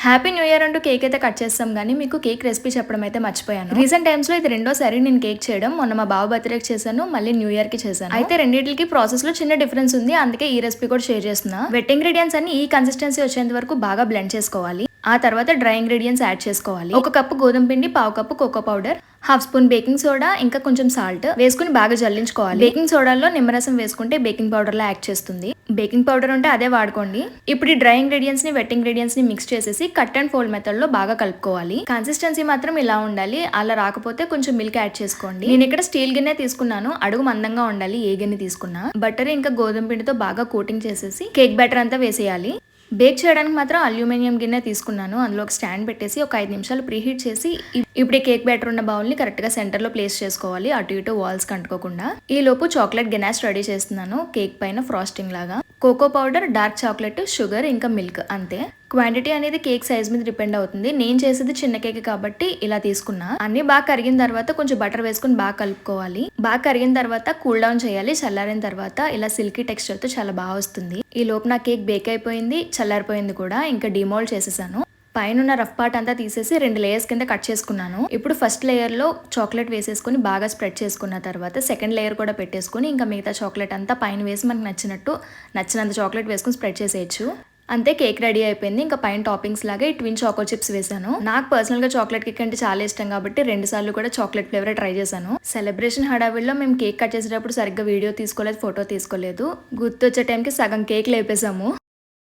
Happy new year అంటూ cake అయితే cut చేస్తాం కానీ మీకు కేక్ రెసిపీ చెప్పడం అయితే మర్చిపోయాను. రీసెంట్ టైమ్స్ లో ఇది రెండోసారి నేను కేక్ చేయడం. మొన్న మా బావ బర్త్డేకి చేశాను, మళ్ళీ న్యూ ఇయర్ కి చేశాను. అయితే రెండింటికి ప్రాసెస్ లో చిన్న డిఫరెన్స్ ఉంది, అందుకే ఈ రెసిపీ కూడా షేర్ చేస్తున్నా. వెట్ ఇంగ్రీడియంట్స్ అన్ని ఈ కన్సిస్టెన్సీ వచ్చేంత వరకు బాగా బ్లెండ్ చేసుకోవాలి. ఆ తర్వాత డ్రై ఇంగ్రీడియంట్స్ యాడ్ చేసుకోవాలి. 1 కప్పు గోధుమ పిండి, 1/2 cup cocoa powder, 1/2 spoon baking soda, ఇంకా కొంచెం సాల్ట్ వేసుకుని బాగా జల్లించుకోవాలి. బేకింగ్ సోడాలో నిమ్మరసం వేసుకుంటే బేకింగ్ పౌడర్ లా యాక్ట్ చేస్తుంది. బేకింగ్ పౌడర్ ఉంటే అదే వాడుకోండి. ఇప్పుడు ఈ డ్రై ఇంగ్రీడియంట్స్ ని వెట్ ఇంగ్రీడియంట్స్ ని మిక్స్ చేసేసి కట్ అండ్ ఫోల్డ్ మెథడ్ లో బాగా కలుపుకోవాలి. కన్సిస్టెన్సీ మాత్రం ఇలా ఉండాలి. అలా రాకపోతే కొంచెం మిల్క్ యాడ్ చేసుకోండి. నేను ఇక్కడ స్టీల్ గిన్నె తీసుకున్నాను, అడుగు మందంగా ఉండాలి ఏ గిన్నె తీసుకున్నా. బటర్ ఇంకా గోధుమ పిండితో బాగా కోటింగ్ చేసేసి కేక్ బ్యాటర్ అంతా వేసేయాలి. బేక్ చేయడానికి మాత్రం అల్యూమినియం గిన్నె తీసుకున్నాను. అందులో ఒక స్టాండ్ పెట్టేసి ఒక 5 నిమిషాలు ప్రీహీట్ చేసి ఇప్పుడు కేక్ బ్యాటర్ ఉన్న బౌల్ ని కరెక్ట్ గా సెంటర్ లో ప్లేస్ చేసుకోవాలి, అటు ఇటు వాల్స్ కంటుకోకుండా. ఈ లోపు చాక్లెట్ గెనాష్ రెడీ చేస్తున్నాను. కేక్ పైన ఫ్రాస్టింగ్ లాగా cocoa powder, dark chocolate, sugar ఇంకా మిల్క్ అంతే. క్వాంటిటీ అనేది కేక్ సైజ్ మీద డిపెండ్ అవుతుంది. నేను చేసేది చిన్న కేక్ కాబట్టి ఇలా తీసుకున్నా. అన్ని బాగా కరిగిన తర్వాత కొంచెం బటర్ వేసుకుని బాగా కలుపుకోవాలి. బాగా కరిగిన తర్వాత కూల్ డౌన్ చేయాలి. చల్లారిన తర్వాత ఇలా సిల్కీ టెక్స్చర్ తో చాలా బాగా వస్తుంది. ఈ లోపు నా కేక్ బేక్ అయిపోయింది, చల్లారిపోయింది కూడా. ఇంకా డిమోల్డ్ చేసేసాను. పైన రఫ్ పార్ట్ అంతా తీసేసి 2 లేయర్స్ కింద కట్ చేసుకున్నాను. ఇప్పుడు ఫస్ట్ లేయర్ లో చాక్లెట్ వేసేసుకుని బాగా స్ప్రెడ్ చేసుకున్న తర్వాత సెకండ్ లేయర్ కూడా పెట్టేసుకుని ఇంకా మిగతా చాక్లెట్ అంతా పైన వేసి మనకు నచ్చినంత చాక్లెట్ వేసుకుని స్ప్రెడ్ చేసేయచ్చు. అంతే, కేక్ రెడీ అయిపోయింది. ఇంకా పైన టాపింగ్స్ లాగా ఈ ట్విన్ చాకో చిప్స్ వేసాను. నాకు పర్సనల్ గా చాక్లెట్ కేక్ అంటే చాలా ఇష్టం కాబట్టి 2 సార్లు కూడా చాక్లెట్ ఫ్లేవర్ ట్రై చేశాను. సెలబ్రేషన్ హడావిడిలో మేము కేక్ కట్ చేసేటప్పుడు సరిగ్గా వీడియో తీసుకోలేదు, ఫోటో తీసుకోలేదు. గుర్తొచ్చే టైంకి సగం కేక్ లేపేసాము.